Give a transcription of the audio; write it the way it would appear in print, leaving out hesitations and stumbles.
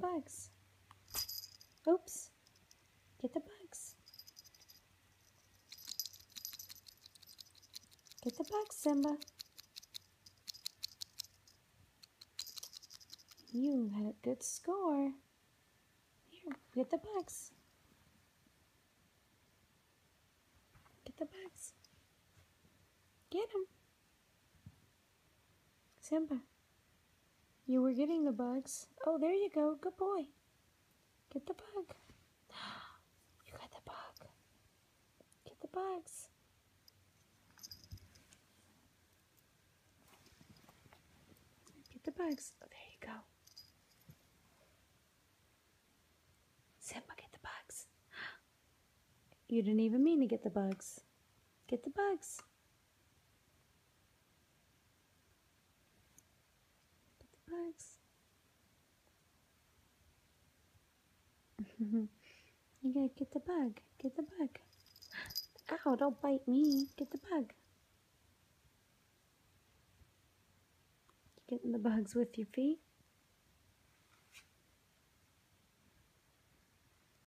bugs. Oops. Get the bugs. Get the bugs, Simba. You had a good score. Here, get the bugs. Get the bugs. Get them. Simba, you were getting the bugs. Oh, there you go. Good boy. Get the bug. You got the bug. Get the bugs. Get the bugs. Oh, there you go. Simba, get the bugs. You didn't even mean to get the bugs. Get the bugs. Get the bugs. You gotta get the bug. Get the bug. Ow, don't bite me. Get the bug. You getting the bugs with your feet?